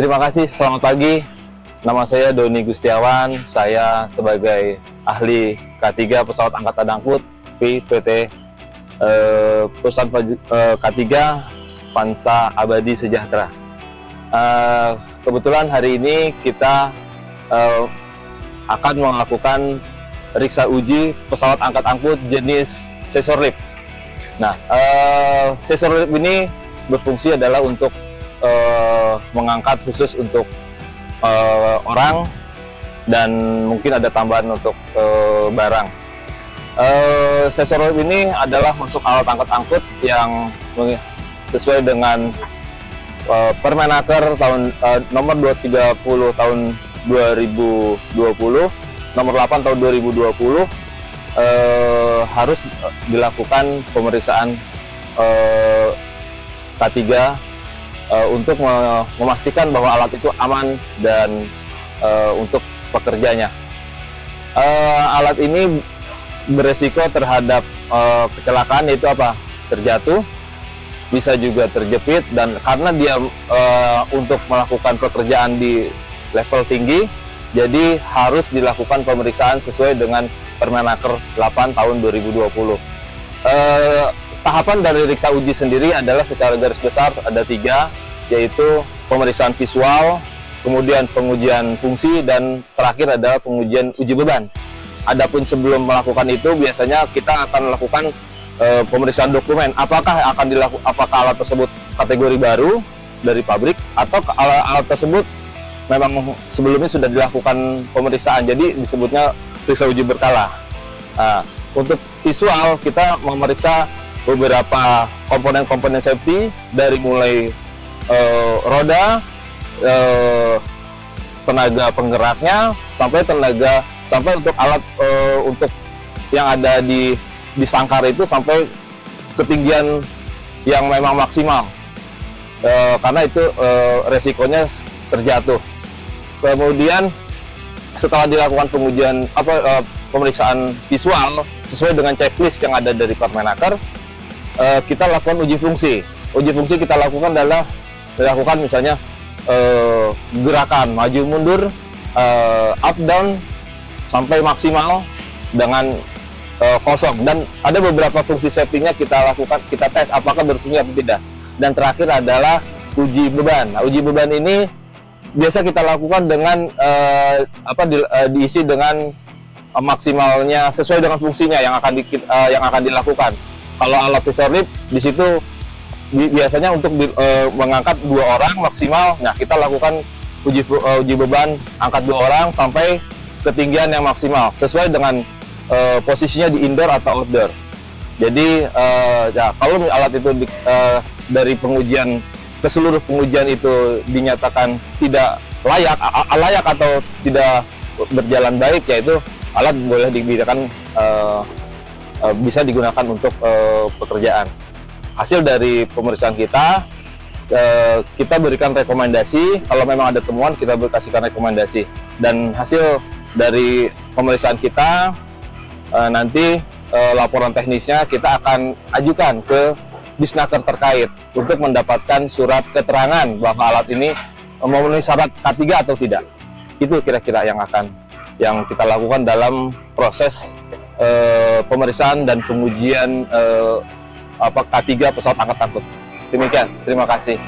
terima kasih. Selamat pagi. Nama saya Doni Gustiawan. Saya sebagai ahli K3 pesawat angkatan angkut PT perusahaan K3 Vansa Abadi Sejahtera. Kebetulan hari ini kita akan melakukan riksa uji pesawat angkat angkut jenis scissor lift. Nah, scissor lift ini berfungsi adalah untuk mengangkat khusus untuk orang dan mungkin ada tambahan untuk barang. Scissor lift ini adalah masuk alat angkat-angkut yang sesuai dengan Permenaker tahun nomor 230 tahun 2020, nomor 8 tahun 2020, harus dilakukan pemeriksaan K3 untuk memastikan bahwa alat itu aman dan untuk pekerjanya. Alat ini beresiko terhadap kecelakaan, yaitu apa? Terjatuh, bisa juga terjepit, dan karena dia untuk melakukan pekerjaan di level tinggi, jadi harus dilakukan pemeriksaan sesuai dengan Permenaker 8 tahun 2020. Tahapan dari riksa uji sendiri adalah secara garis besar ada 3, yaitu pemeriksaan visual, kemudian pengujian fungsi, dan terakhir adalah pengujian uji beban. Adapun sebelum melakukan itu, biasanya kita akan melakukan pemeriksaan dokumen. Apakah alat tersebut kategori baru dari pabrik, atau alat tersebut memang sebelumnya sudah dilakukan pemeriksaan, jadi disebutnya riksa uji berkala. Nah, untuk visual kita memeriksa beberapa komponen-komponen safety dari mulai roda, tenaga penggeraknya, sampai untuk alat untuk yang ada di sangkar itu sampai ketinggian yang memang maksimal, karena itu resikonya terjatuh. Kemudian setelah dilakukan pengujian pemeriksaan visual sesuai dengan checklist yang ada dari Permenaker, kita lakukan uji fungsi. Uji fungsi kita lakukan adalah misalnya gerakan maju mundur, up down sampai maksimal dengan kosong, dan ada beberapa fungsi safety-nya kita lakukan, kita tes apakah berfungsi atau tidak. Dan terakhir adalah uji beban. Nah, uji beban ini biasa kita lakukan dengan diisi dengan maksimalnya sesuai dengan fungsinya yang akan dilakukan. Kalau alat scissor lift di situ biasanya untuk mengangkat 2 orang maksimal. Nah, kita lakukan uji beban angkat 2 orang sampai ketinggian yang maksimal sesuai dengan posisinya di indoor atau outdoor. Jadi ya, kalau alat itu dari pengujian ke seluruh pengujian itu dinyatakan tidak layak atau tidak berjalan baik, yaitu alat boleh digunakan, bisa digunakan untuk pekerjaan. Hasil dari pemeriksaan kita berikan rekomendasi. Kalau memang ada temuan, kita kasihkan rekomendasi, dan hasil dari pemeriksaan kita nanti laporan teknisnya kita akan ajukan ke Disnaker terkait untuk mendapatkan surat keterangan bahwa alat ini memenuhi syarat K3 atau tidak. Itu kira-kira yang kita lakukan dalam proses pemeriksaan dan pengujian K3 pesawat angkat angkut. Demikian, terima kasih.